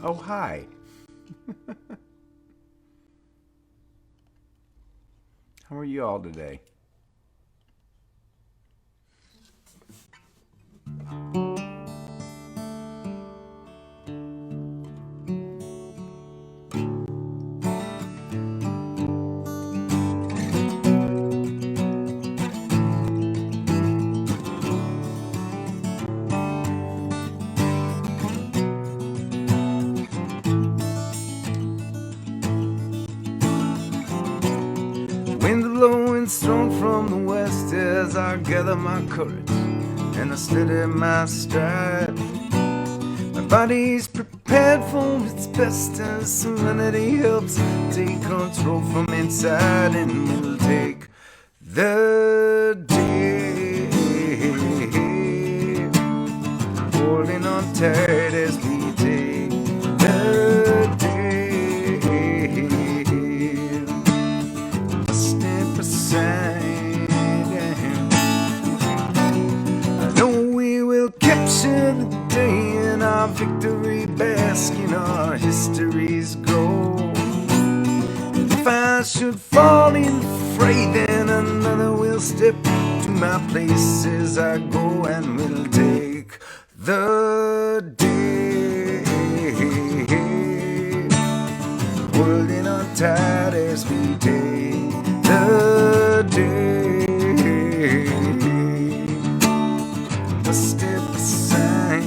Oh, hi. How are you all today? Winds blowing strong from the west as I gather my courage and I steady my stride. My body's prepared for its best as serenity helps take control from inside, and we'll take the day, holding on tight as we take the day. A step aside, I know we will capture the day in our victory, bask in our history's gold. If I should fall in the fray, then another will step to my place as I go, and we'll take the day, holding on tight as we take the day. A step aside.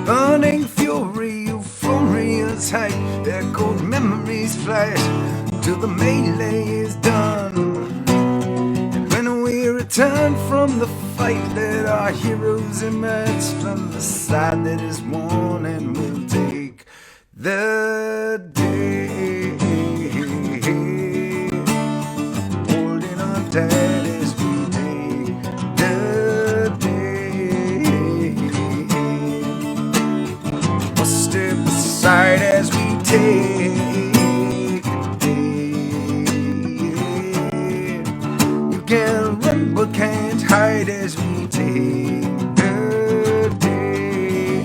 Burning fury, euphoria's height, echoed memories flash till the melee is done. And when we return from the fight, let our heroes emerge from the side that is won, and we'll take the day, holding on tight as we take the day. A step aside as we take a day. You can run but can't hide as we take the day.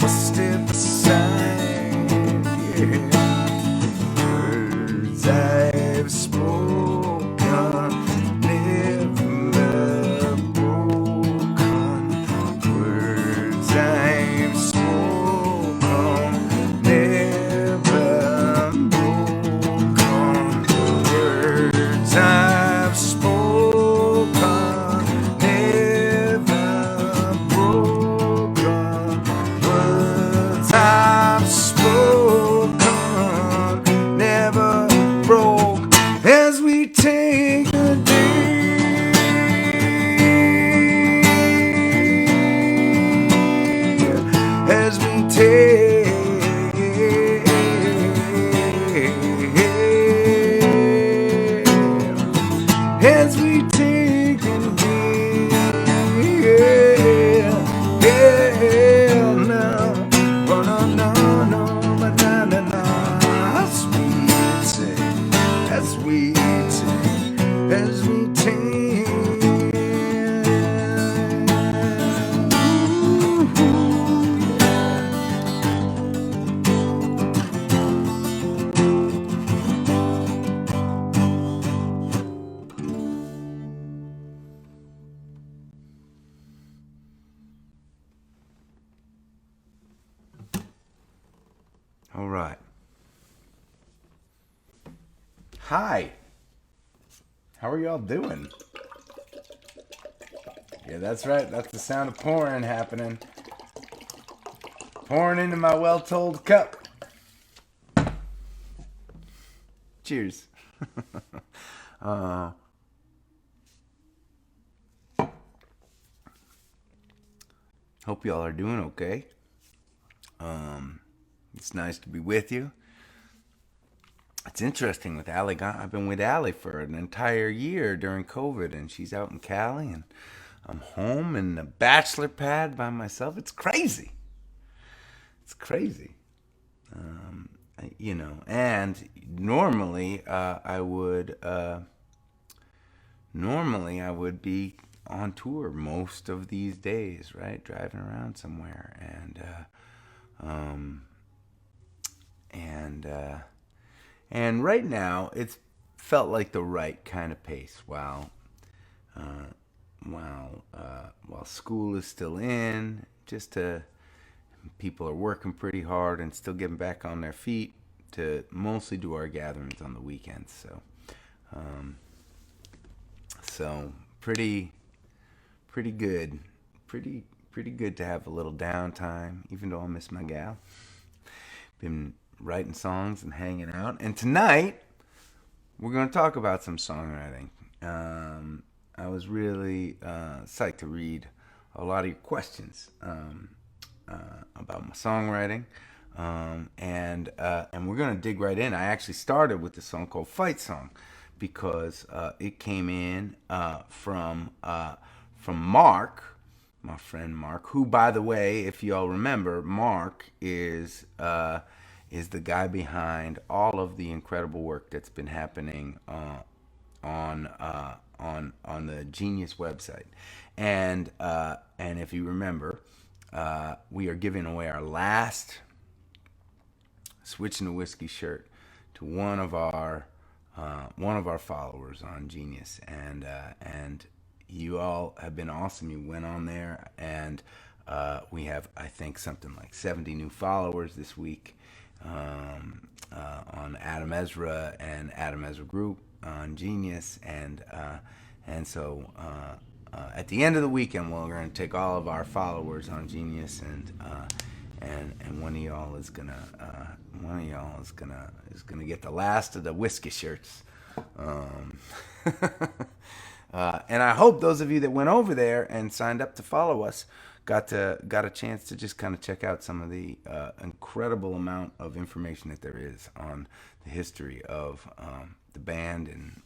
A step aside. Words I've spoken, never broken. Words I've spoken, never broken. Words I've spoken, never broken. Words I've spoken, never broke as we take the day, as we take, as we take the day, yeah, no, oh, no, no, no, but na, na, na, as we take, as we take, as we take. All right. Hi. How are y'all doing? Yeah, that's right. That's the sound of pouring happening. Pouring into my well-told cup. Cheers. Hope y'all are doing okay. It's nice to be with you. it's interesting with Allie. I've been with Allie for an entire year during COVID, and she's out in Cali, and I'm home in the bachelor pad by myself. It's crazy. It's crazy. And normally I would be on tour most of these days, right? Driving around somewhere, and and right now it's felt like the right kind of pace while school is still in, just to people are working pretty hard and still getting back on their feet to mostly do our gatherings on the weekends. So pretty good, pretty good to have a little downtime, even though I miss my gal. Been writing songs and hanging out, and tonight we're going to talk about some songwriting. I was really psyched to read a lot of your questions about my songwriting, and we're gonna dig right in. I actually started with the song called "Fight Song" because it came in from Mark, my friend Mark, who, by the way, if you all remember, Mark is the guy behind all of the incredible work that's been happening on the Genius website, and if you remember, we are giving away our last Switching the Whiskey shirt to one of our followers on Genius, and you all have been awesome. You went on there, and we have, I think, something like 70 new followers this week on Adam Ezra and Adam Ezra Group on Genius, and so at the end of the weekend, we're going to take all of our followers on Genius, and one of y'all is gonna get the last of the whiskey shirts. And I hope those of you that went over there and signed up to follow us got a chance to just kind of check out some of the incredible amount of information that there is on the history of the band and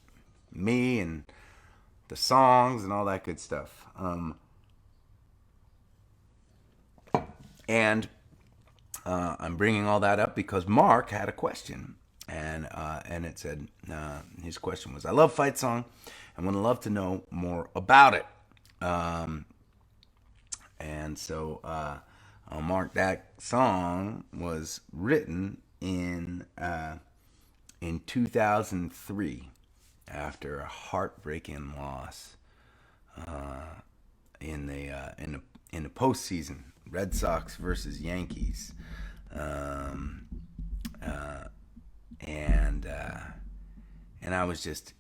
me and the songs and all that good stuff. And I'm bringing all that up because Mark had a question, and it said his question was, "I love Fight Song, and would love to know more about it." And so, Mark, that song was written in 2003 after a heartbreaking loss in the postseason, Red Sox versus Yankees, and I was just,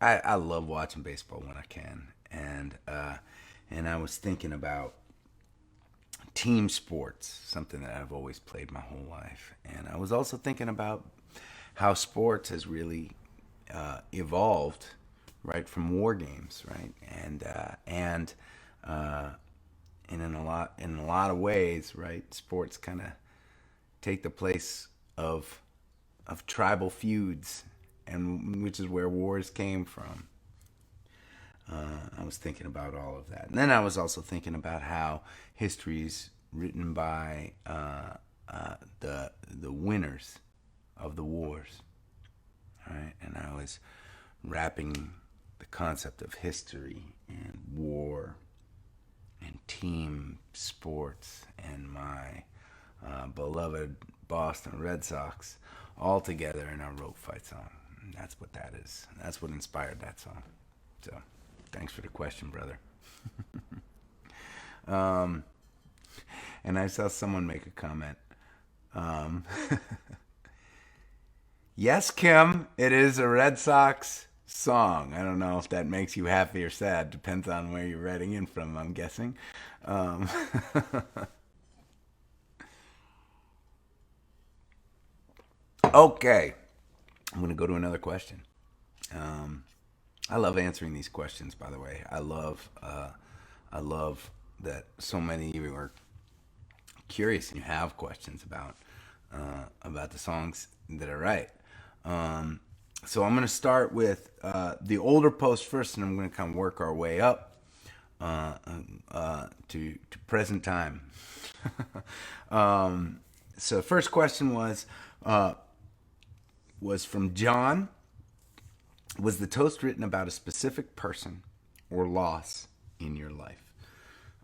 I love watching baseball when I can, and I was thinking about team sports, something that I've always played my whole life, and I was also thinking about how sports has really evolved, right, from war games, right, and in a lot of ways, right, sports kind of take the place of tribal feuds, and which is where wars came from. I was thinking about all of that, and then I was also thinking about how history's written by the winners of the wars, right? And I was wrapping the concept of history and war and team sports and my beloved Boston Red Sox all together, and I wrote Fight Song. And that's what that is. That's what inspired that song. So, thanks for the question, brother. And I saw someone make a comment. Yes, Kim, it is a Red Sox song. I don't know if that makes you happy or sad. Depends on where you're writing in from, I'm guessing. Okay, I'm going to go to another question. I love answering these questions, by the way. I love that so many of you are curious and you have questions about the songs that I write. So I'm going to start with the older post first, and I'm going to kind of work our way up to present time. So first question was from John. Was the toast written about a specific person or loss in your life?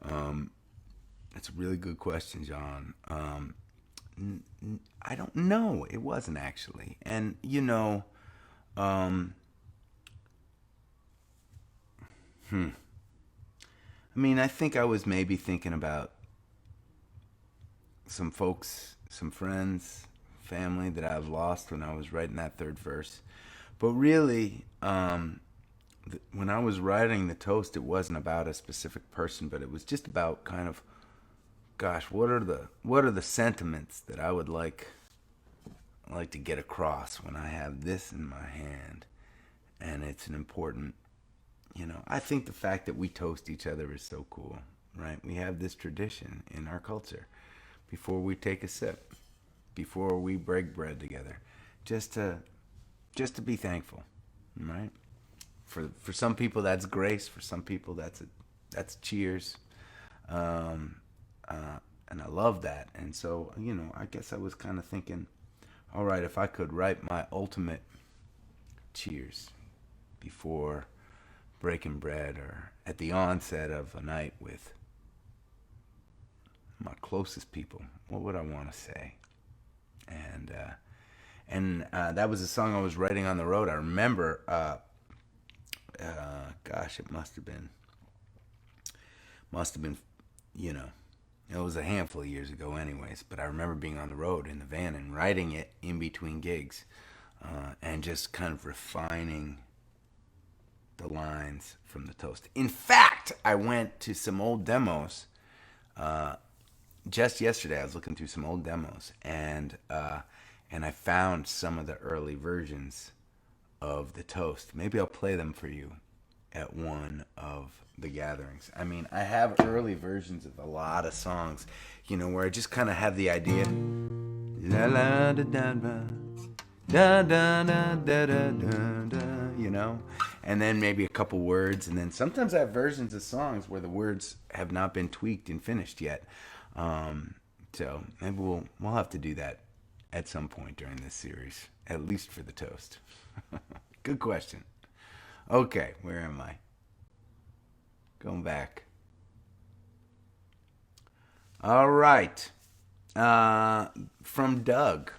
That's a really good question, John. I don't know. It wasn't actually. And, I mean, I think I was maybe thinking about some folks, some friends, family that I've lost when I was writing that third verse. But really, when I was writing the toast, it wasn't about a specific person, but it was just about kind of, gosh, what are the sentiments that I would like to get across when I have this in my hand, and it's an important, I think the fact that we toast each other is so cool, right? We have this tradition in our culture before we take a sip, before we break bread together, just to be thankful, right? For some people that's grace, for some people that's cheers, and I love that. And so I guess I was kind of thinking, all right, if I could write my ultimate cheers before breaking bread or at the onset of a night with my closest people, what would I want to say? And that was a song I was writing on the road. I remember, gosh, it must have been, it was a handful of years ago anyways, but I remember being on the road in the van and writing it in between gigs, and just kind of refining the lines from the toast. In fact, I went to some old demos, just yesterday. I was looking through some old demos, and I found some of the early versions of the toast. Maybe I'll play them for you at one of the gatherings. I mean, I have early versions of a lot of songs, where I just kind of have the idea, la la da da da da da da da da da, and then maybe a couple words, and then sometimes I have versions of songs where the words have not been tweaked and finished yet. So maybe we'll have to do that at some point during this series, at least for the toast. Good question. Okay, where am I? Going back. All right. From Doug.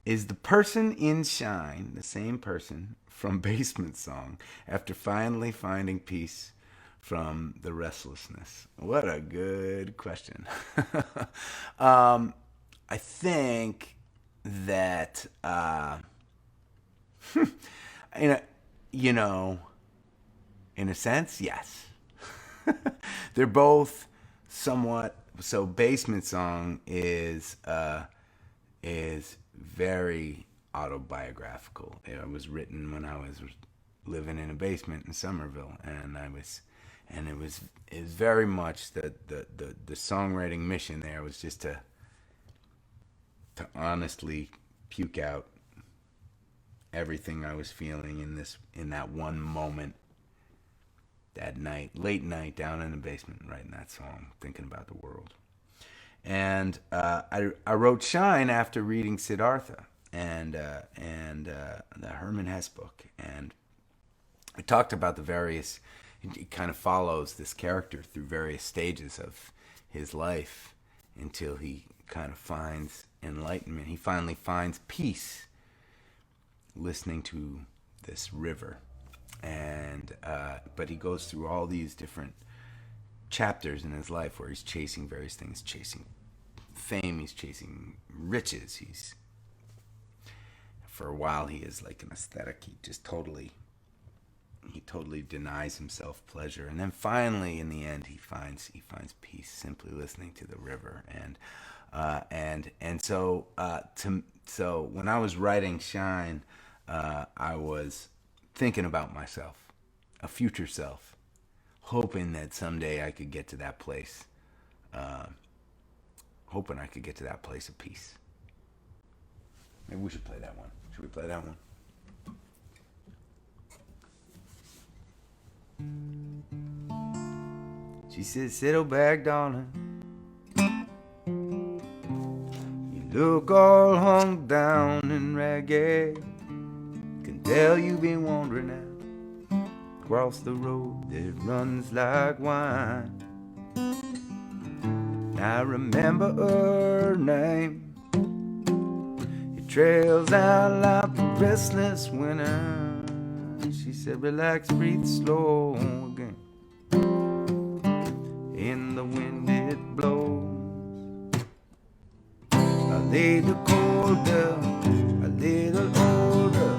Is the person in Shine the same person from Basement Song after finally finding peace from the restlessness? What a good question. I think that, in a sense, yes. They're both somewhat. So, Basement Song is very autobiographical. It was written when I was living in a basement in Somerville, and it was very much the songwriting mission there was just to honestly puke out everything I was feeling in that one moment, that night, late night, down in the basement, writing that song, thinking about the world. And I wrote Shine after reading Siddhartha and the Herman Hesse book, and I talked about the various. It kind of follows this character through various stages of his life until he kind of finds enlightenment. He finally finds peace listening to this river, and but he goes through all these different chapters in his life where he's chasing various things, chasing fame, he's chasing riches, he's, for a while he is like an aesthetic, he totally denies himself pleasure, and then finally in the end he finds peace simply listening to the river. And so when I was writing Shine, I was thinking about myself, a future self, hoping that someday I could get to that place, hoping I could get to that place of peace. Maybe we should play that one. Should we play that one? She said, settle back, darling. You look all hung down and ragged. Can tell you've been wandering out across the road that runs like wine. I remember her name. It trails out like the restless winter. She said, relax, breathe slow again. In the wind it blows. A little colder, a little older,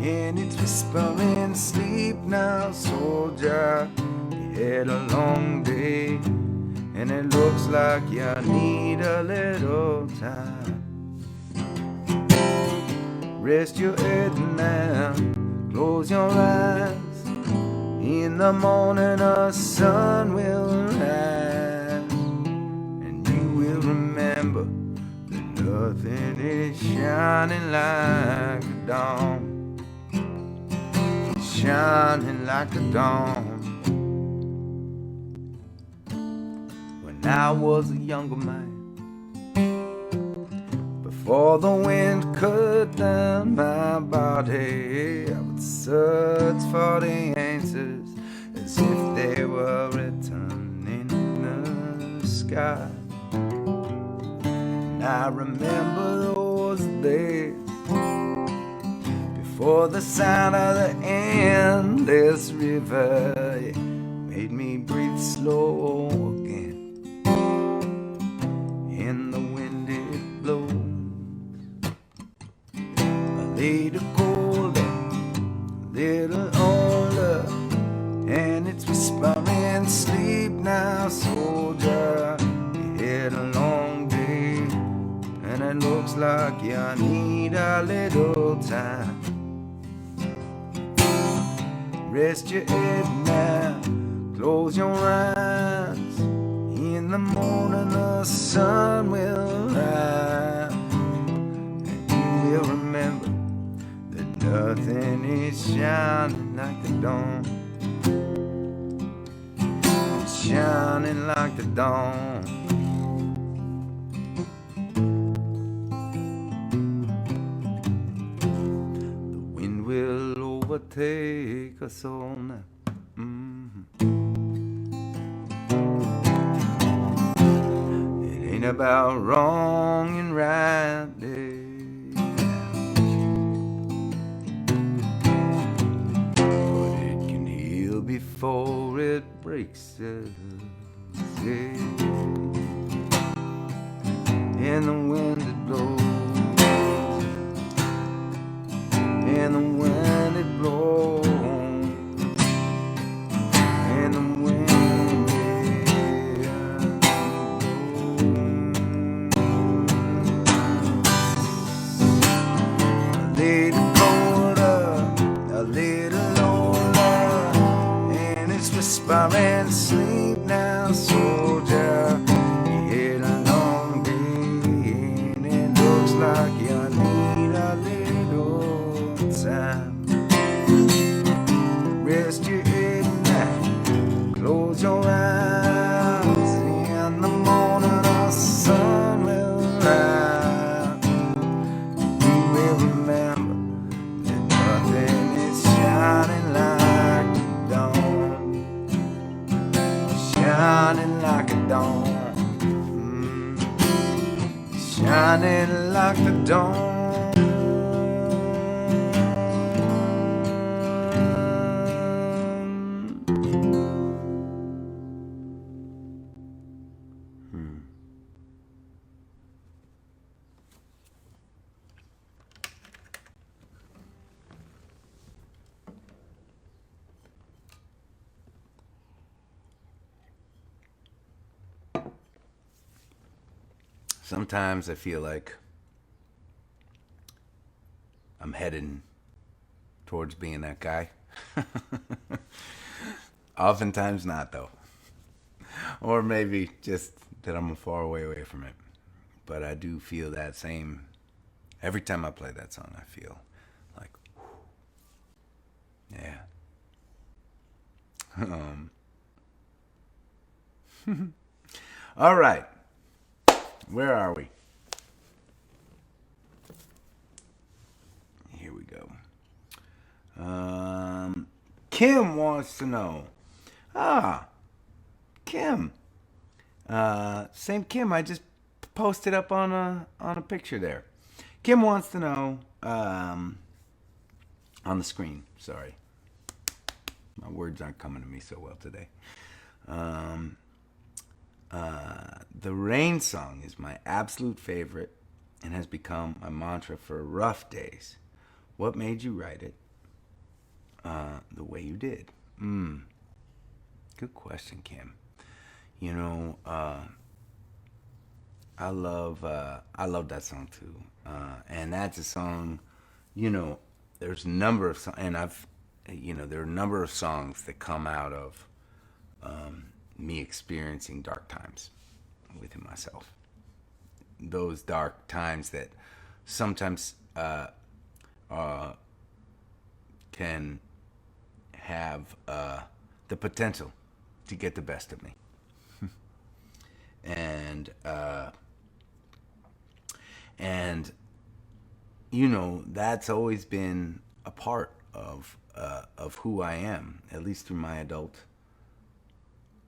and it's whispering, sleep now, soldier. You had a long day, and it looks like you need a little time. Rest your head now, close your eyes. In the morning the sun will rise, and you will remember that nothing is shining like the dawn. Shining like the dawn. When I was a younger man, before the wind cut down my body, I would search for the answers as if they were written in the sky. And I remember those days before the sound of the endless river made me breathe slow again. In the wind it blows. A little colder, a little older, and it's whispering, sleep now, soldier. You had a long day, and it looks like you need a little time. Rest your head now, close your eyes. In the morning the sun will rise, and you will remember that nothing is shining like the dawn. It's shining like the dawn. The wind will overtake us all now. It ain't about wrong and right, but it can heal before it breaks us. And the wind it blows, and the wind it blows, and the wind a little colder, a little older, and it's whispering, sleep now, soldier. You had a long day, and it looks like you need a little time. Rest your head now, close your eyes. In the morning the sun will rise. You will remember that nothing is shining like the dawn. Shining like a dawn. Shining like the dawn. Sometimes I feel like I'm heading towards being that guy. Oftentimes not, though. Or maybe just that I'm far away from it. But I do feel that same every time I play that song. I feel like, yeah. All right, where are we? Here we go. Kim wants to know. Ah, Kim. Same Kim. I just posted up on a picture there. Kim wants to know on the screen. Sorry, my words aren't coming to me so well today. The Rain song is my absolute favorite and has become my mantra for rough days. What made you write it the way you did? Good question, Kim. You know, I love that song too, and that's a song. You know, there's a number of songs, and there are a number of songs that come out of me experiencing dark times within myself. Those dark times that sometimes can have the potential to get the best of me. And you know, that's always been a part of who I am, at least through my adult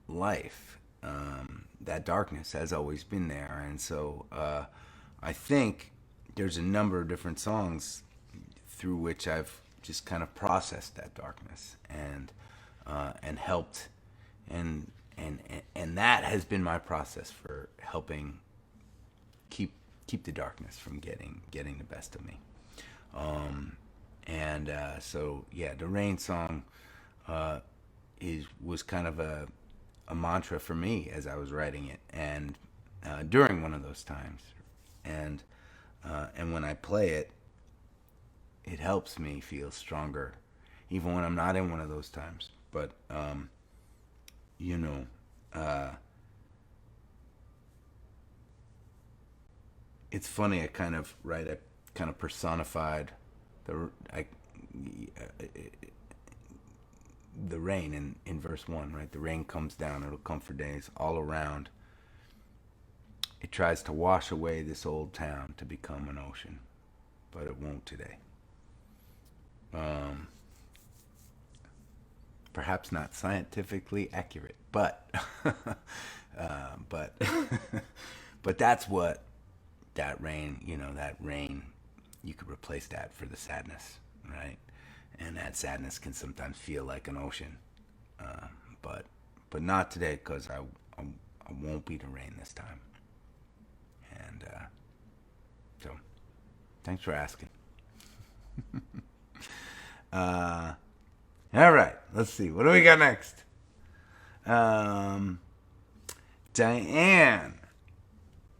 life. That darkness has always been there, and so I think there's a number of different songs through which I've just kind of processed that darkness and helped, and that has been my process for helping keep the darkness from getting the best of me. So yeah, the Rain song was kind of a mantra for me as I was writing it, and during one of those times, and when I play it, it helps me feel stronger, even when I'm not in one of those times. But you know, it's funny. I kind of personified the rain in verse 1, right? The rain comes down, it'll come for days all around. It tries to wash away this old town to become an ocean, but it won't today. Perhaps not scientifically accurate, but but that's what that rain, you could replace that for the sadness, right? And that sadness can sometimes feel like an ocean, but not today, because I won't be the rain this time. And so, thanks for asking. All right, let's see. What do we got next? Diane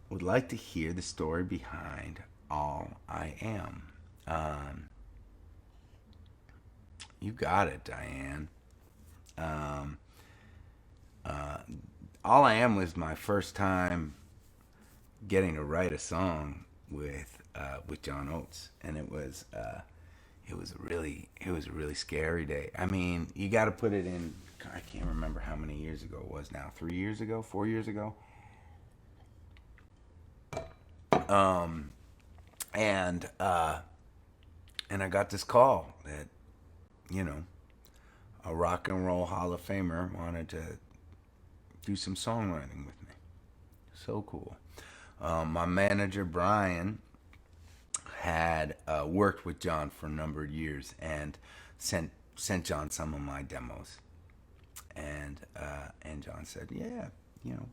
would like to hear the story behind All I Am. You got it, Diane. All I Am was my first time getting to write a song with John Oates, and it was a really scary day. I mean, you got to put it in. I can't remember how many years ago it was now. 3 years ago, 4 years ago. And I got this call that, a rock and roll Hall of Famer wanted to do some songwriting with me. So cool. My manager, Brian, had worked with John for a number of years and sent John some of my demos. And John said, yeah,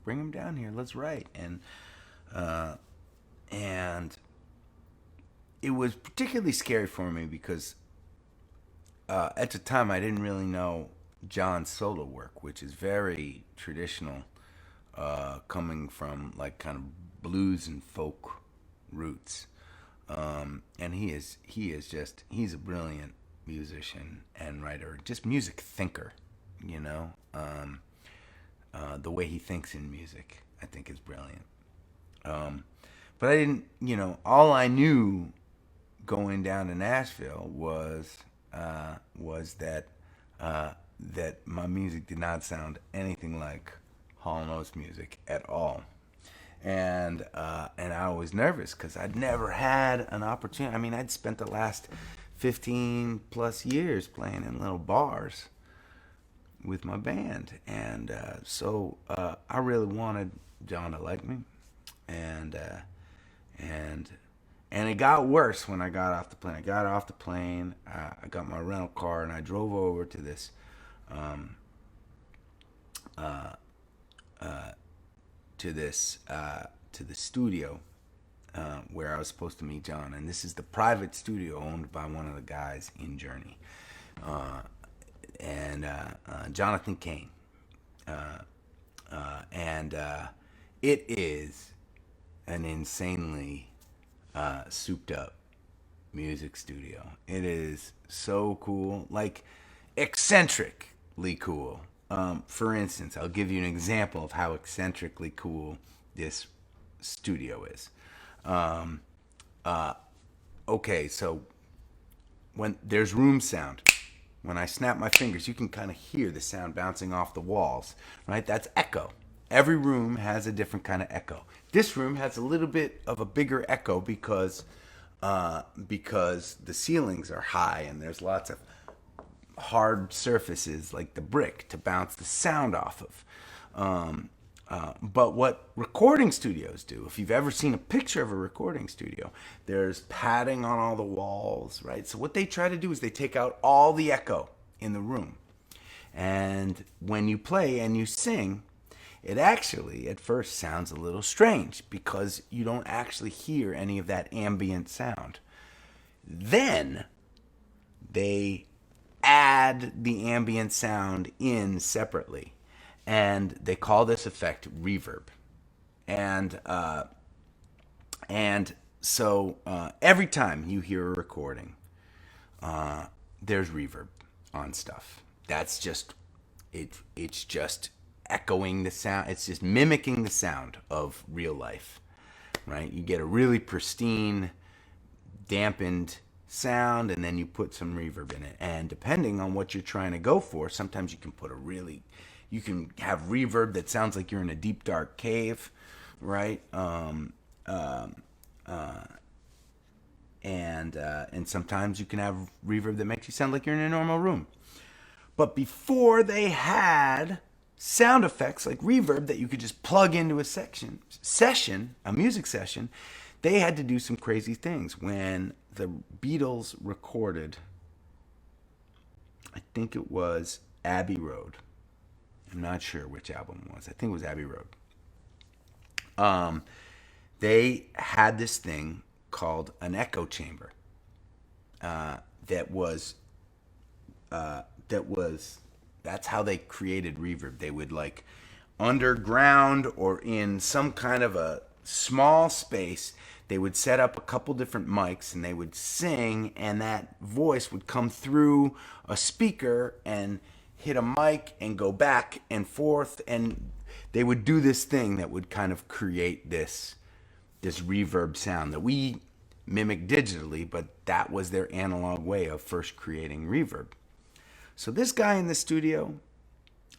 bring him down here. Let's write. And it was particularly scary for me because at the time I didn't really know John's solo work, which is very traditional, coming from like kind of blues and folk roots. And he's a brilliant musician and writer, just music thinker, the way he thinks in music. I think is brilliant. But I didn't, all I knew going down to Nashville was that my music did not sound anything like Hall & Oates music at all. And I was nervous because I'd never had an opportunity. I mean, I'd spent the last 15 plus years playing in little bars with my band, and so I really wanted John to like me, and and it got worse when I got off the plane. I got off the plane. I got my rental car and I drove over to this to the studio where I was supposed to meet John, and this is the private studio owned by one of the guys in Journey, and Jonathan Cain, and it is an insanely souped up music studio. It is so cool, like eccentrically cool. For instance, I'll give you an example of how eccentrically cool this studio is. Okay, so when there's room sound, when I snap my fingers, you can kind of hear the sound bouncing off the walls, right? That's echo. Every room has a different kind of echo. This room has a little bit of a bigger echo because the ceilings are high and there's lots of hard surfaces like the brick to bounce the sound off of. But what recording studios do, if you've ever seen a picture of a recording studio, there's padding on all the walls, right? So what they try to do is they take out all the echo in the room. And when you play and you sing, it actually at first sounds a little strange because you don't actually hear any of that ambient sound. Then they add the ambient sound in separately, and they call this effect reverb. And so every time you hear a recording, there's reverb on stuff. That's just it. It's just echoing the sound. It's just mimicking the sound of real life, right? You get a really pristine, dampened sound, and then you put some reverb in it. And depending on what you're trying to go for, sometimes you can have reverb that sounds like you're in a deep dark cave, right? And sometimes you can have reverb that makes you sound like you're in a normal room. But before they had sound effects like reverb that you could just plug into a music session, they had to do some crazy things. When the Beatles recorded, I think it was Abbey Road. I'm not sure which album it was. I think it was Abbey Road. They had this thing called an echo chamber. That's how they created reverb. They would, like, underground or in some kind of a small space, they would set up a couple different mics and they would sing, and that voice would come through a speaker and hit a mic and go back and forth, and they would do this thing that would kind of create this reverb sound that we mimic digitally, but that was their analog way of first creating reverb. So this guy in the studio,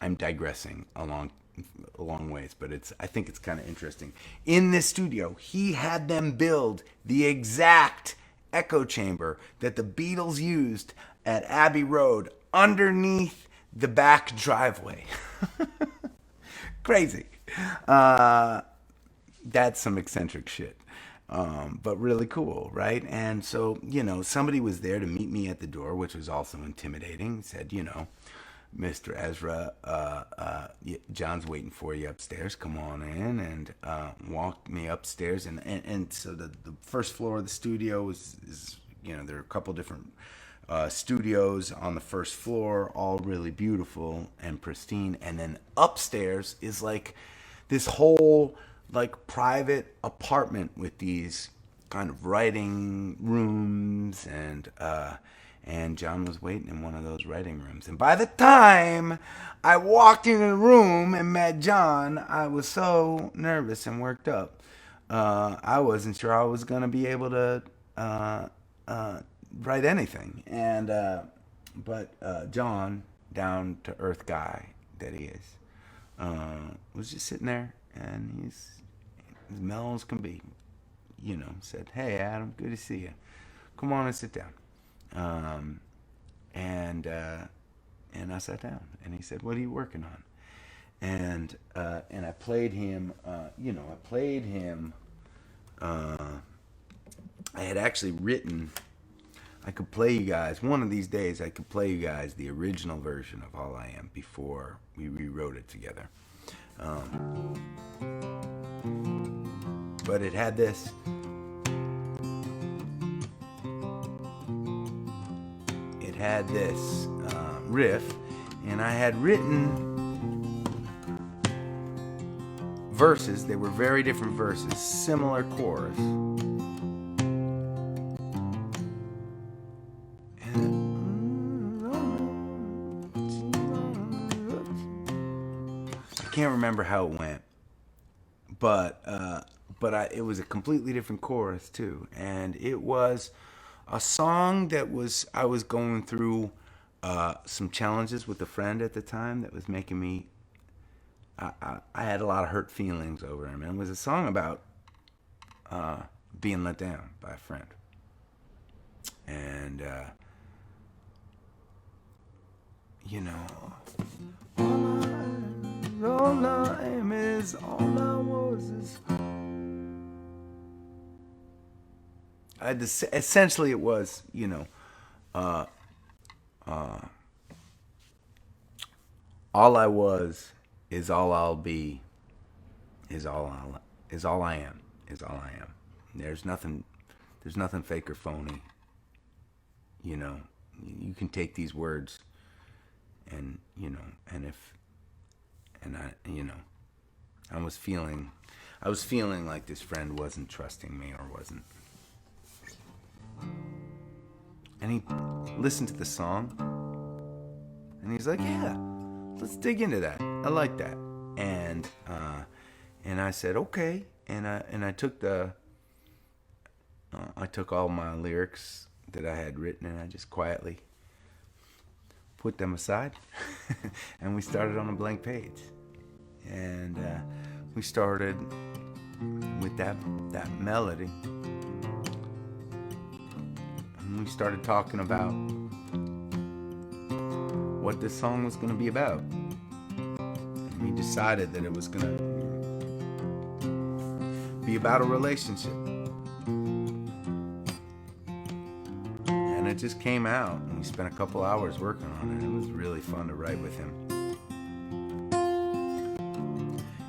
I'm digressing a long ways, but I think it's kind of interesting. In this studio, he had them build the exact echo chamber that the Beatles used at Abbey Road underneath the back driveway. Crazy. That's some eccentric shit. But really cool, right? And so, somebody was there to meet me at the door, which was also intimidating. He said, Mr. Ezra, John's waiting for you upstairs. Come on in, and walked me upstairs. And so the first floor of the studio is there are a couple different studios on the first floor, all really beautiful and pristine. And then upstairs is like this whole like private apartment with these kind of writing rooms and And John was waiting in one of those writing rooms. And by the time I walked into the room and met John, I was so nervous and worked up. I wasn't sure I was going to be able to write anything. But John, down to earth guy that he is, was just sitting there, and he's as mellow as can be. Said, "Hey, Adam, good to see you. Come on and sit down." And I sat down, and he said, "What are you working on?" And I played him. I had actually written. I could play you guys one of these days. I could play you guys the original version of All I Am before we rewrote it together. But it had this. It had this riff, and I had written verses. They were very different verses, similar chorus. I can't remember how it went, but it was a completely different chorus too, and it was a song that I was going through some challenges with a friend at the time that was making me. I had a lot of hurt feelings over him, and it was a song about being let down by a friend, and all I am is all I was is. Essentially, it was, all I was is all I'll be, is all I am, is all I am. There's nothing fake or phony. You can take these words, and I was feeling like this friend wasn't trusting me or wasn't. And he listened to the song, and he's like, "Yeah, let's dig into that. I like that." And I said, "Okay." And I took all my lyrics that I had written, and I just quietly put them aside, and we started on a blank page. And we started with that melody. We started talking about what this song was going to be about. And we decided that it was going to be about a relationship. And it just came out, and we spent a couple hours working on it. It was really fun to write with him.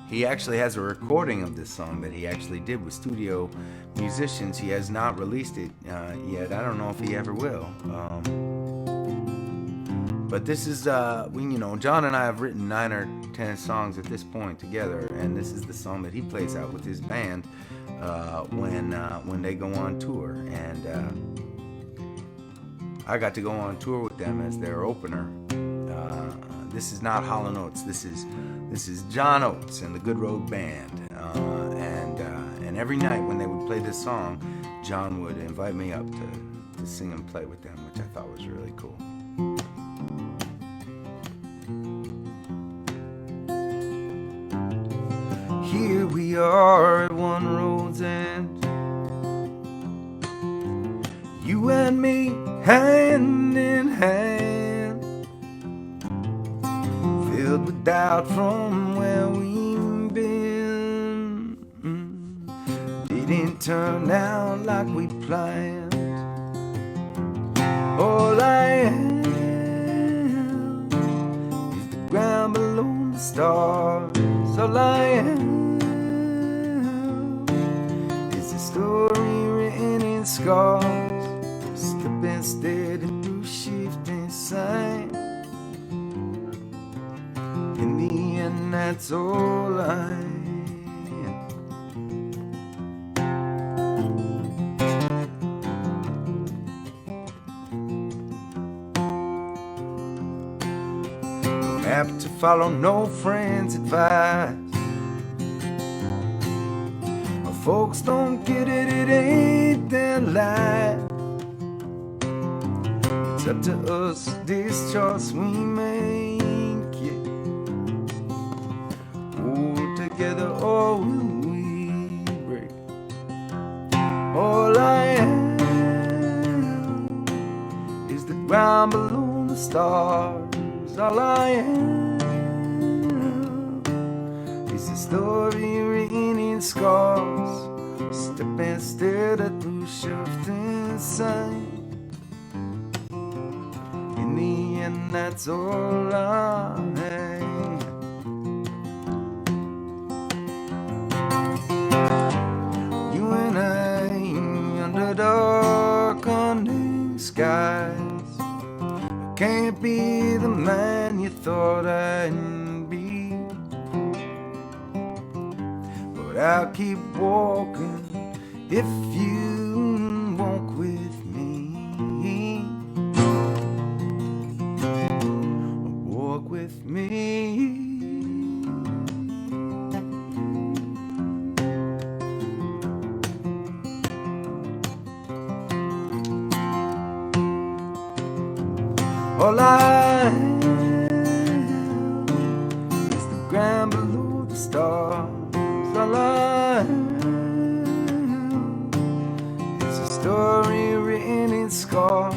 He actually has a recording of this song that he actually did with studio musicians. He has not released it yet. I don't know if he ever will. But this is, John and I have written 9 or 10 songs at this point together, and this is the song that he plays out with his band when they go on tour. And I got to go on tour with them as their opener. This is not Hall & Oates. This is John Oates and the Good Road Band. And every night when they would play this song, John would invite me up to sing and play with them, which I thought was really cool. Here we are at one road's end, you and me hand in hand, filled with doubt from where we've been. Didn't turn out like we planned. All I am is the ground below the stars. All I am is a story written in scars, slipping steady through shifting signs. In the end, that's all I am. apt to follow no friend's advice. But folks don't get it, it ain't their life. It's up to us, this choice we make, yeah. Hold together or will we break? All I am is the ground below the stars. All I am is a story written in scars. Step and stare at the shifting sun. In the end, that's all I am. You and I under darkening skies. I can't be the man you thought I'd be, but I'll keep walking if you walk with me. Walk with me. All I am is the ground below the stars. All I am is a story written in scars.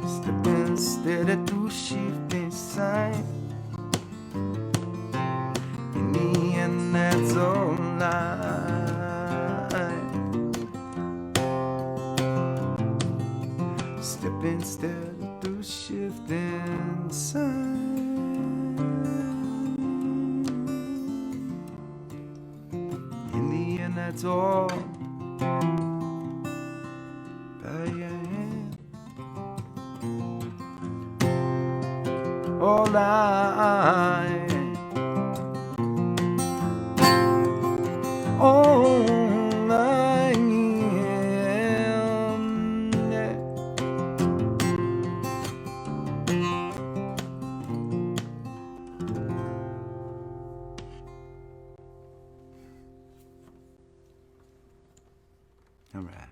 Stepping steady through shifting sign. In the end, that's all I am. Stepping steady through shifting sun. In the end, that's all I am. All I am. All I am. Yeah. All right.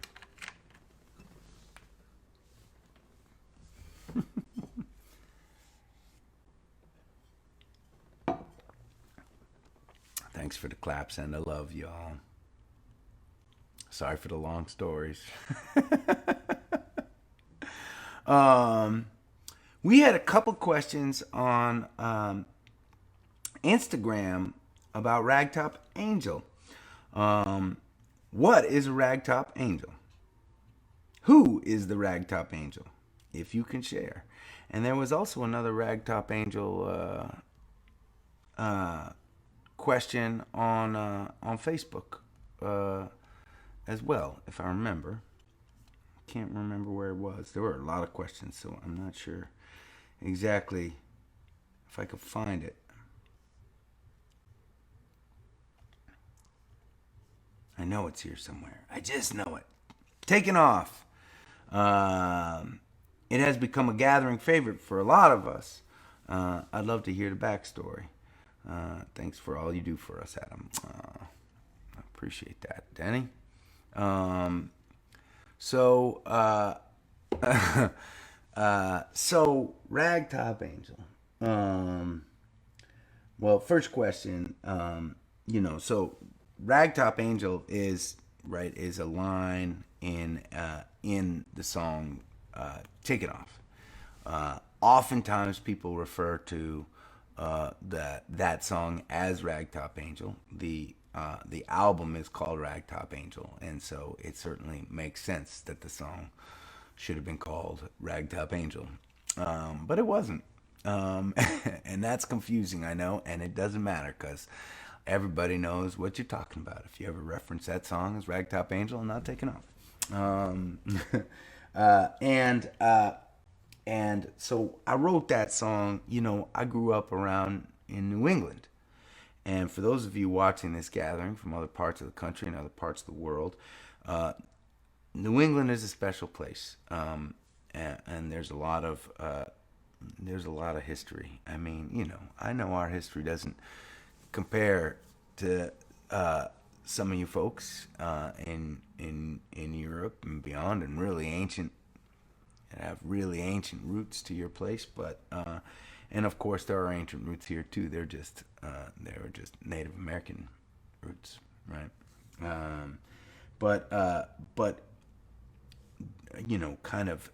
Thanks for the claps and the love, y'all. Sorry for the long stories. We had a couple questions on Instagram about Ragtop Angel. What is a Ragtop Angel? Who is the Ragtop Angel? If you can share. And there was also another Ragtop Angel question on Facebook as well, if I remember. Can't remember where it was. There were a lot of questions, so I'm not sure exactly if I could find it. I know it's here somewhere. I just know it. Taking off. It has become a gathering favorite for a lot of us. I'd love to hear the backstory. Thanks for all you do for us, Adam. I appreciate that, Denny. So Ragtop Angel. Well, first question. So Ragtop Angel is a line in the song "Take It Off." Oftentimes, people refer to that song as Ragtop Angel. The album is called Ragtop Angel, and so it certainly makes sense that the song should have been called Ragtop Angel, but it wasn't, and that's confusing, I know, and it doesn't matter because everybody knows what you're talking about. If you ever reference that song as Ragtop Angel, I'm not taking off. And so I wrote that song. I grew up around in New England. And for those of you watching this gathering from other parts of the country and other parts of the world, New England is a special place. And there's a lot of there's a lot of history. I mean, I know our history doesn't compare to some of you folks in Europe and beyond, and really ancient and have really ancient roots to your place. But and of course there are ancient roots here too. They were just Native American roots, right? But kind of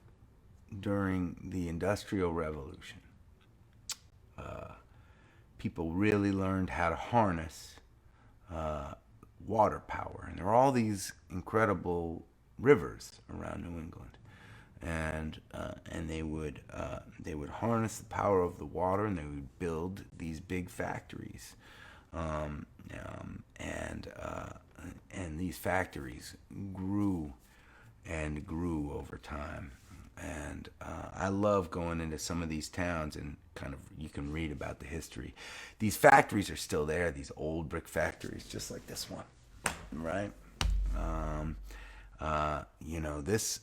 during the Industrial Revolution, people really learned how to harness water power, and there are all these incredible rivers around New England, and they would harness the power of the water, and they would build these big factories, and these factories grew and grew over time. And I love going into some of these towns, and kind of you can read about the history. These factories are still there, these old brick factories, just like this one, right?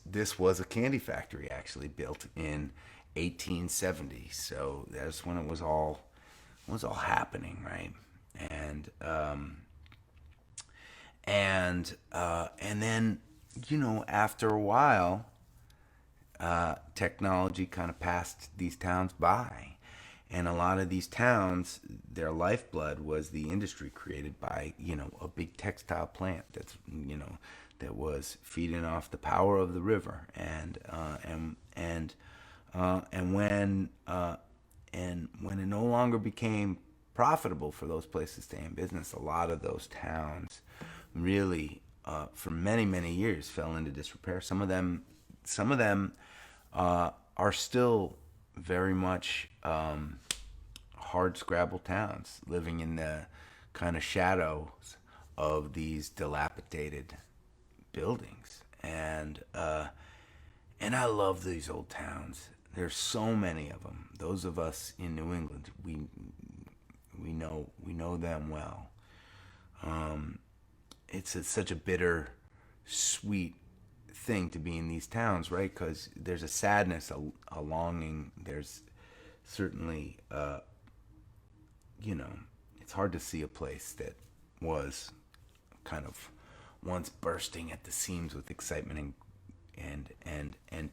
This was a candy factory actually built in 1870. So that's when it was all happening, right? And then after a while, technology kind of passed these towns by, and a lot of these towns, their lifeblood was the industry created by a big textile plant that was feeding off the power of the river, and when it no longer became profitable for those places to stay in business, a lot of those towns really for many years fell into disrepair. Some of them are still very much hard scrabble towns, living in the kind of shadows of these dilapidated buildings. And I love these old towns. There's so many of them. Those of us in New England, we know them well. It's such a bitter, sweet thing to be in these towns, right? Because there's a sadness, a longing. There's certainly, it's hard to see a place that was kind of once bursting at the seams with excitement and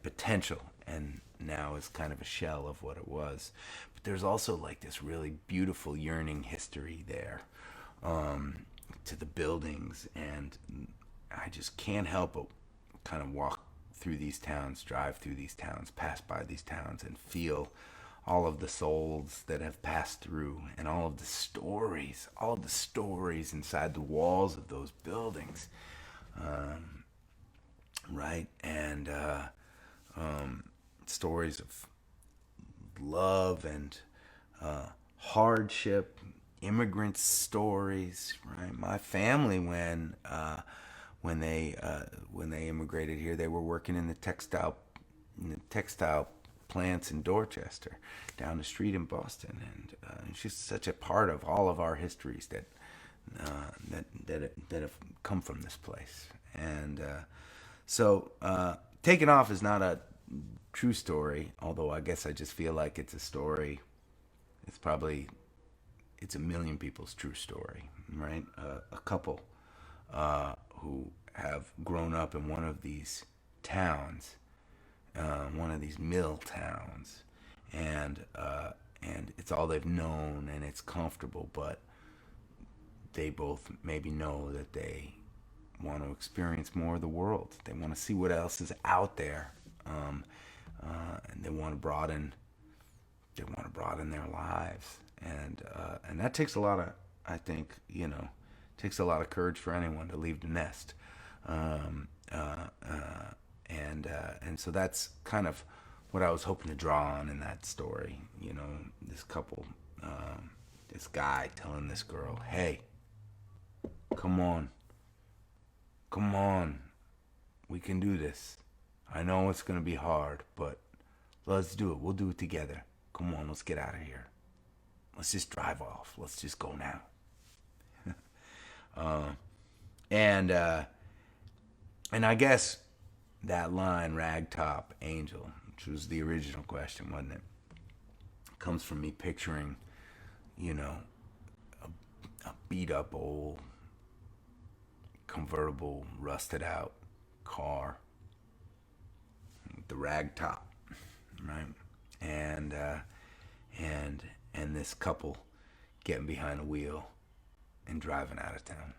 potential, and now is kind of a shell of what it was. But there's also like this really beautiful yearning history there, to the buildings, and I just can't help but kind of walk through these towns, drive through these towns, pass by these towns, and feel all of the souls that have passed through, and all of the stories inside the walls of those buildings, right? And stories of love and hardship, immigrant stories, right? My family, when they immigrated here, they were working in the textile plants in Dorchester, down the street in Boston, and it's just such a part of all of our histories that have come from this place. And so Taking Off is not a true story, although I guess I just feel like it's a story. It's a million people's true story, right? A couple who have grown up in one of these towns, one of these mill towns, and it's all they've known, and it's comfortable, but they both maybe know that they want to experience more of the world. They want to see what else is out there, and they want to broaden their lives, and that takes a lot of, I think, takes a lot of courage for anyone to leave the nest, and so that's kind of what I was hoping to draw on in that story. This couple, this guy telling this girl, "Hey, come on, we can do this. I know it's gonna be hard, but let's do it. We'll do it together. Come on, let's get out of here. Let's just drive off. Let's just go now." And I guess that line, "ragtop angel," which was the original question, wasn't it? comes from me picturing, you know, a beat up old convertible, rusted out car, with the rag top, right? And this couple getting behind the wheel and driving out of town.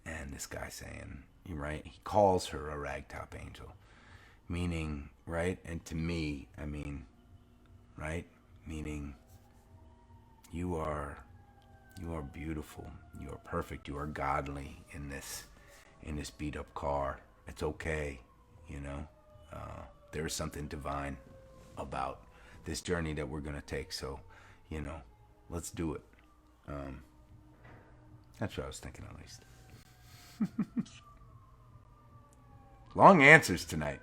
And this guy saying, you're right, he calls her a ragtop angel. Meaning, right? And to me, I mean, right? Meaning you are beautiful, you are perfect, you are godly in this beat up car. It's okay, you know. There's something divine about this journey that we're gonna take. So, you know, let's do it. That's what I was thinking, at least. Long answers tonight.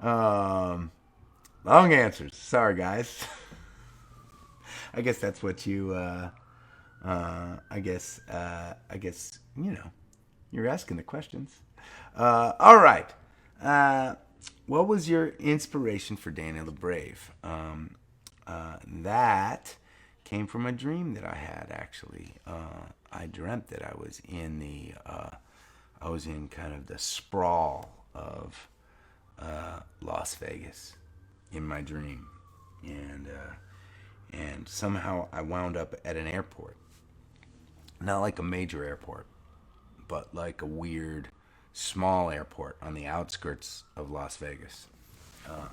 Long answers. Sorry, guys. I guess that's what you. I guess you know. You're asking the questions. All right. What was your inspiration for Daniel the Brave? That came from a dream that I had, actually. I dreamt that I was in kind of the sprawl of Las Vegas in my dream, and somehow I wound up at an airport, not like a major airport, but like a weird small airport on the outskirts of Las Vegas.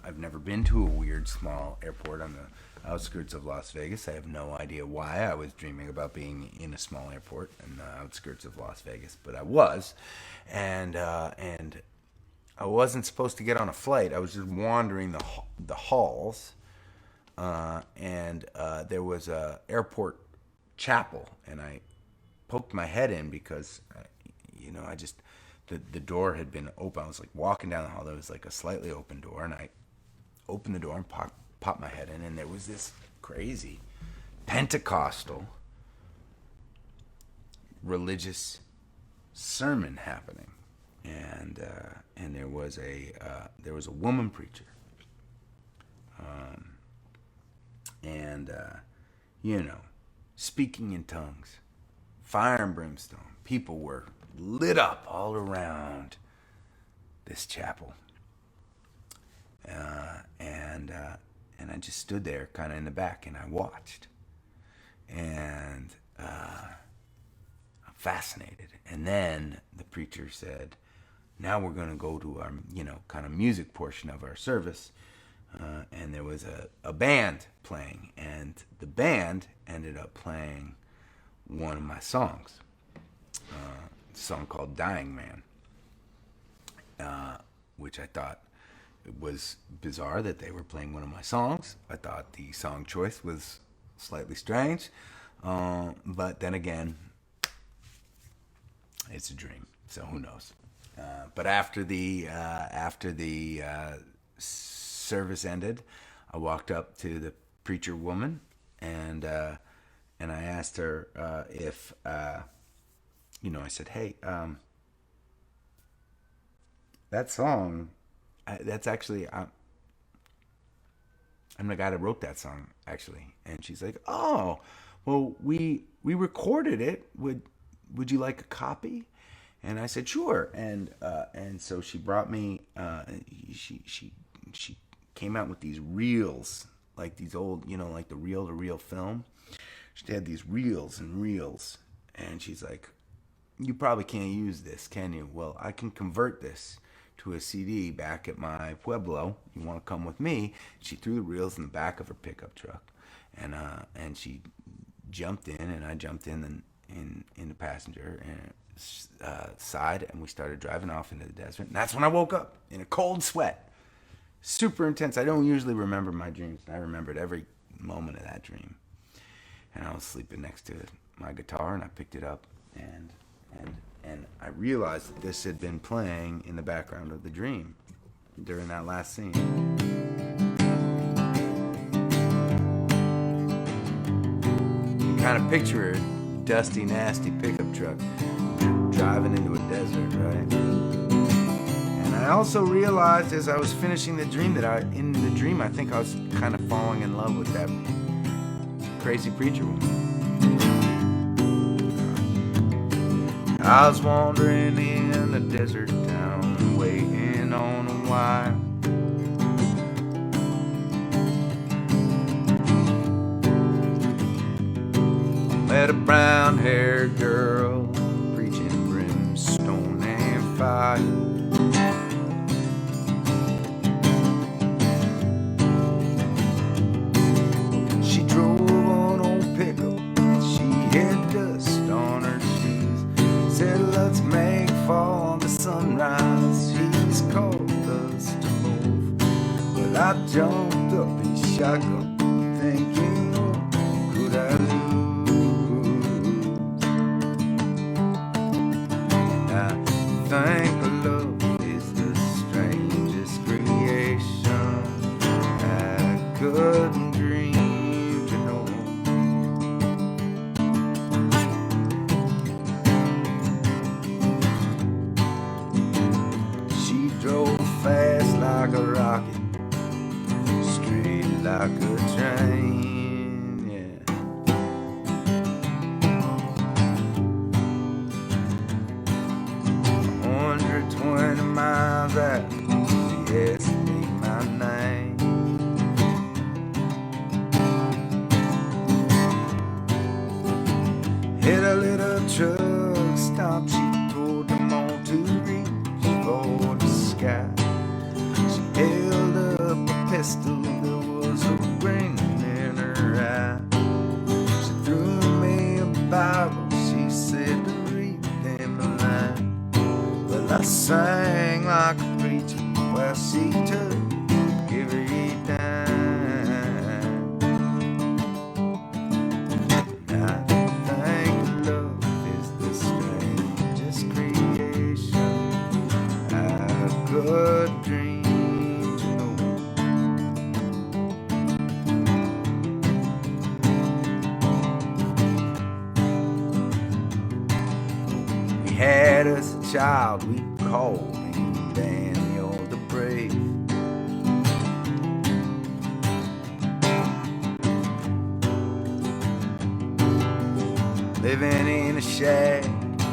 I've never been to a weird small airport on the outskirts of Las Vegas. I have no idea why I was dreaming about being in a small airport in the outskirts of Las Vegas, but I was, and I wasn't supposed to get on a flight. I was just wandering the halls, and there was a airport chapel, and I poked my head in because, the door had been open. I was like walking down the hall. There was like a slightly open door, and I opened the door and popped my head in, and there was this crazy Pentecostal religious sermon happening, and there was a woman preacher, speaking in tongues, fire and brimstone. People were lit up all around this chapel, and I just stood there, kind of in the back, and I watched, and I'm fascinated. And then the preacher said, "Now we're going to go to our, kind of music portion of our service." And there was a band playing, and the band ended up playing one of my songs, a song called "Dying Man," which I thought it was bizarre that they were playing one of my songs. I thought the song choice was slightly strange, but then again, it's a dream, so who knows? But after the service ended, I walked up to the preacher woman, and I asked her if I said, "Hey, that song, that's actually I'm the guy that wrote that song, actually." And she's like, "Oh, well, we recorded it. Would you like a copy?" And I said, "Sure." And so she brought me. She came out with these reels, like these old, like the reel-to-reel film. She had these reels and reels, and she's like, "You probably can't use this, can you? Well, I can convert this to a CD back at my pueblo. You want to come with me?" She threw the reels in the back of her pickup truck, and she jumped in, and I jumped in the passenger side, and we started driving off into the desert. And that's when I woke up in a cold sweat, super intense. I don't usually remember my dreams. I remembered every moment of that dream. And I was sleeping next to my guitar, and I picked it up, and I realized that this had been playing in the background of the dream during that last scene. You kind of picture a dusty, nasty pickup truck driving into a desert, right? And I I also realized as I was finishing the dream that in the dream I think I was kind of falling in love with that crazy preacher woman. I was wandering in a desert town, waiting on a wire. Met a brown-haired girl preaching brimstone and fire. She drove an old pickup, she had dust on her shoes. Said, let's make for the sunrise, he's called us to move. But I jumped up his shotgun, thinking, oh, could I lose? I think love is the strangest creation I couldn't dream to know. She drove fast like a rocket, straight like a train, yeah. 120 miles out, she asked me my name. Hit a little truck stop, she told them all to reach for the sky. She held up a pistol, there was a ring in her eye. She threw me a Bible, she said to read them a line. Well, I sang like a preacher while she took every dime. And I think love is the strangest creation I could dream to know. We had as a child, we called him Daniel the Brave. Living in a shack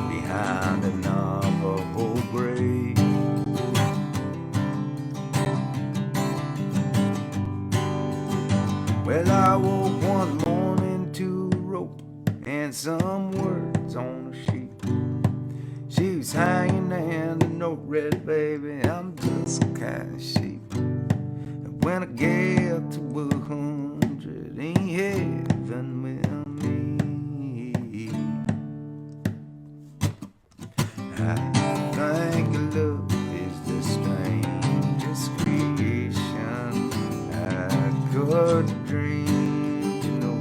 behind a Navajo grave. Well, I woke one morning to a rope and some words on a sheet. She was hanging and the note read, baby, I'm just a kind of sheep. And when I get to 100 in heaven with me, I think love is the strangest creation I could dream to know.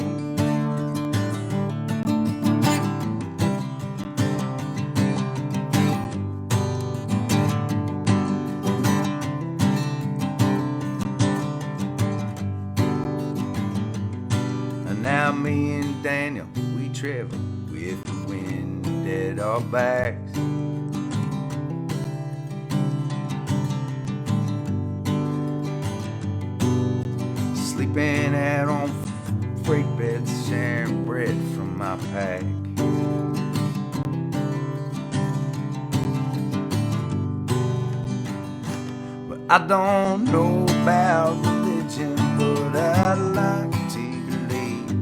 And now me and Daniel, we travel with the wind at our backs. Sleeping out on freight beds, sharing bread from my pack. But I don't know about religion, but I'd like to believe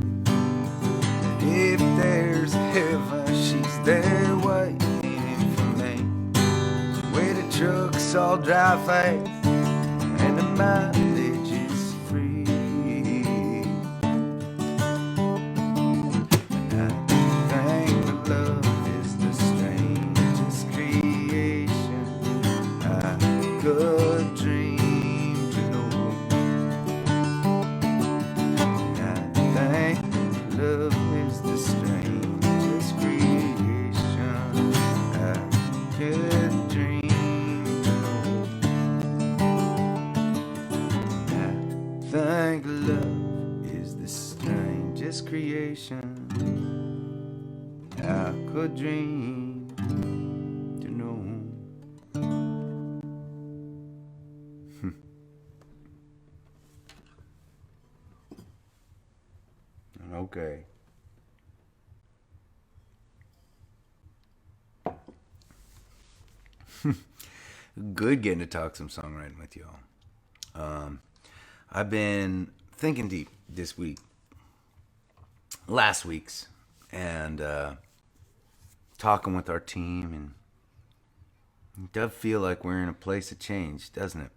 that if there's heaven, she's there waiting for me. The way the trucks all drive fast and the mileage is free. Good dream to know. I think love is the strangest creation I could dream to know. I think love is the strangest creation I could dream to know. Okay. Good getting to talk some songwriting with y'all. I've been thinking deep this week, last week's, and talking with our team, and it does feel like we're in a place of change, doesn't it?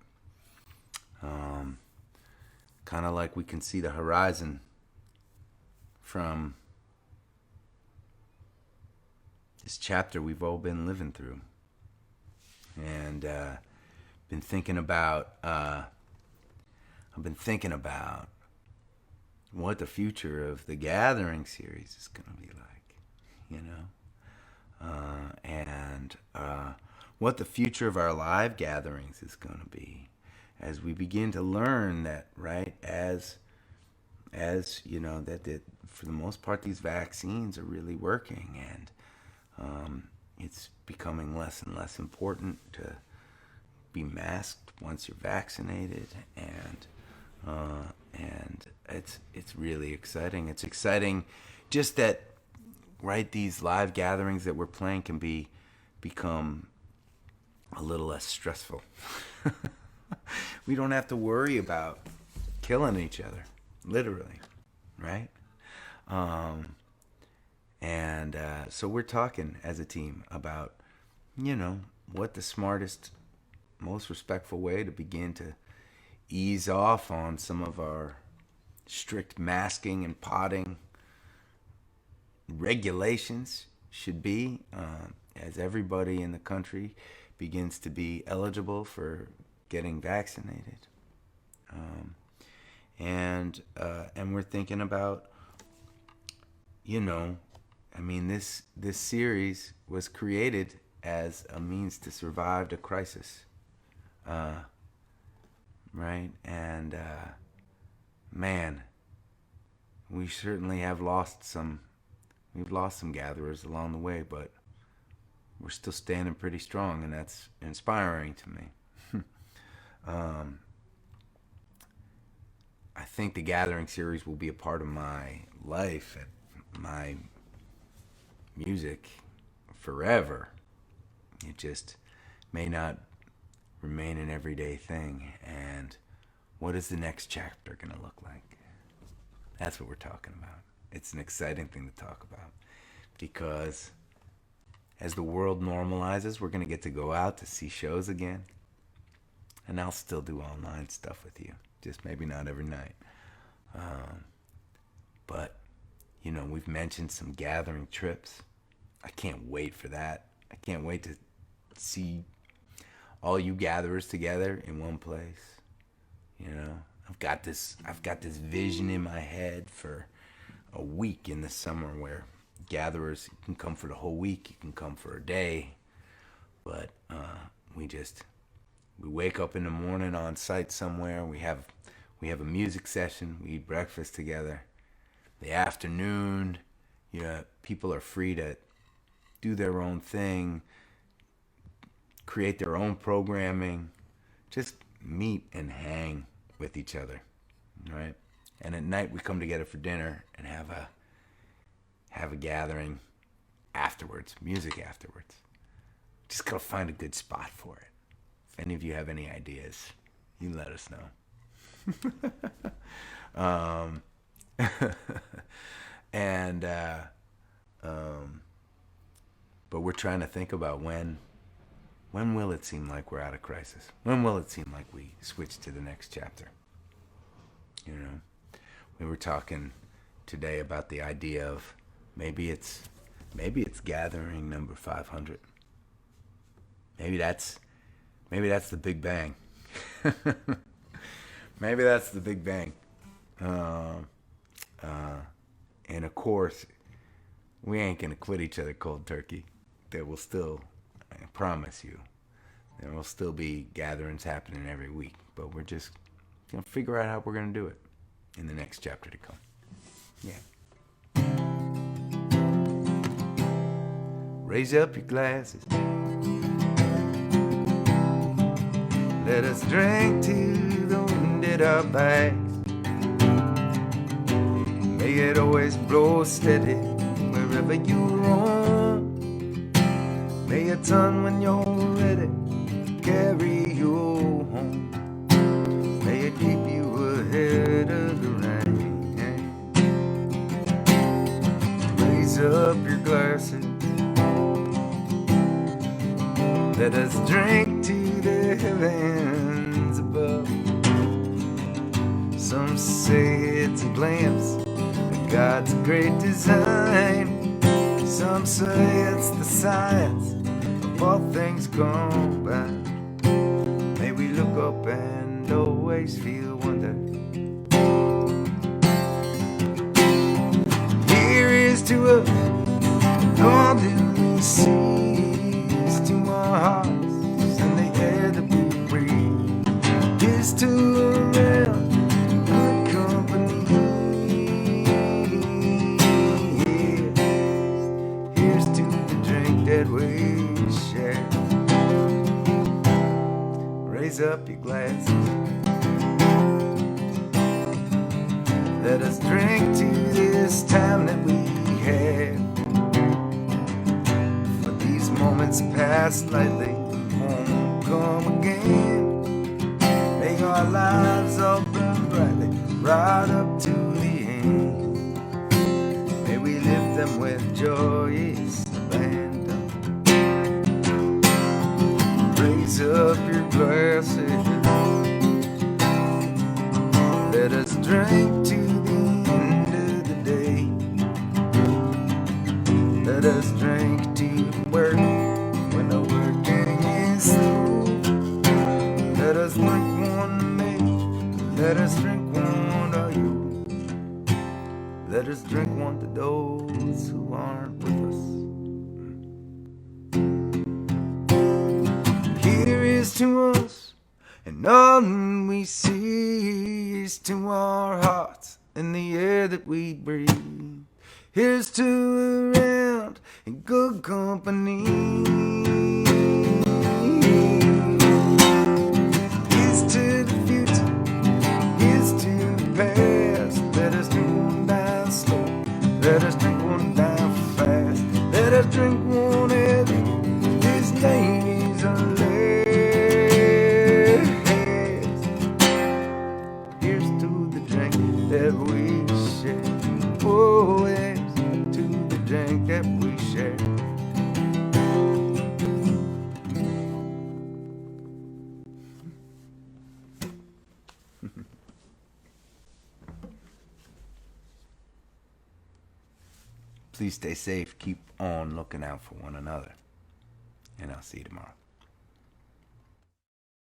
Kind of like we can see the horizon from this chapter we've all been living through, and been thinking about. I've been thinking about what the future of the Gathering series is going to be like, you know, and what the future of our live gatherings is going to be, as we begin to learn that, right, as you know, that for the most part these vaccines are really working, and it's becoming less and less important to be masked once you're vaccinated, and it's really exciting. It's exciting, just that, right, these live gatherings that we're playing can become a little less stressful. We don't have to worry about killing each other, literally, right? So we're talking as a team about, you know, what the smartest, most respectful way to begin to ease off on some of our strict masking and potting regulations should be, as everybody in the country begins to be eligible for getting vaccinated. And we're thinking about, you know, I mean, this series was created as a means to survive the crisis, right? And man, we certainly have lost some. We've lost some gatherers along the way, but we're still standing pretty strong, and that's inspiring to me. I think the Gathering series will be a part of my life and my music forever. It just may not remain an everyday thing. And what is the next chapter going to look like? That's what we're talking about. It's an exciting thing to talk about, because as the world normalizes, we're going to get to go out to see shows again. And I'll still do online stuff with you, just maybe not every night. But, you know, we've mentioned some gathering trips. I can't wait for that. I can't wait to see all you gatherers together in one place. You know, I've got this vision in my head for a week in the summer where gatherers can come for the whole week, you can come for a day, but we wake up in the morning on site somewhere. We have a music session. We eat breakfast together. The afternoon, you know, people are free to do their own thing, create their own programming, just meet and hang with each other, right? And at night we come together for dinner and have a gathering afterwards, music afterwards. Just gotta find a good spot for it. If any of you have any ideas, you let us know. But we're trying to think about when will it seem like we're out of crisis? When will it seem like we switch to the next chapter? You know, we were talking today about the idea of maybe it's gathering number 500. Maybe that's the Big Bang. Maybe that's the Big Bang. And of course, we ain't gonna quit each other cold turkey. There will still, I promise you, there will still be gatherings happening every week. But we're just gonna figure out how we're gonna do it in the next chapter to come. Yeah. Raise up your glasses. Let us drink to the wind at our backs. May it always blow steady wherever you roam. May it turn when you're ready, carry you home. May it keep you ahead of the rain. Raise up your glasses. Let us drink to the heavens above. Some say it's a glimpse of God's great design. Some say it's the science of all things combined. May we look up and always feel wonder. Here is to us God that we see, is to our hearts and the air that we breathe. Here's to around good company. Here's to the drink that we share. Raise up your glasses. Let us drink to this time that we had. For these moments pass lightly, won't come again. May our lives all burn brightly, right up to the end. May we live them with joyous abandon. Raise up your glasses. Let us drink to the end of the day. Let us drink to work when the working is through. Let us drink one to me. Let us drink one to you. Let us drink one to those who aren't with us. Here is to us, and all we see is to our hearts and the air that we breathe. Here's to around in good company. Here's to the future. Here's to the past. Let us drink one down slow. Let us drink one down fast. Let us drink one heavy. This days are last. Here's to the drink that we share. Oh, here's to the drink that we share. Please stay safe. Keep on looking out for one another. And I'll see you tomorrow.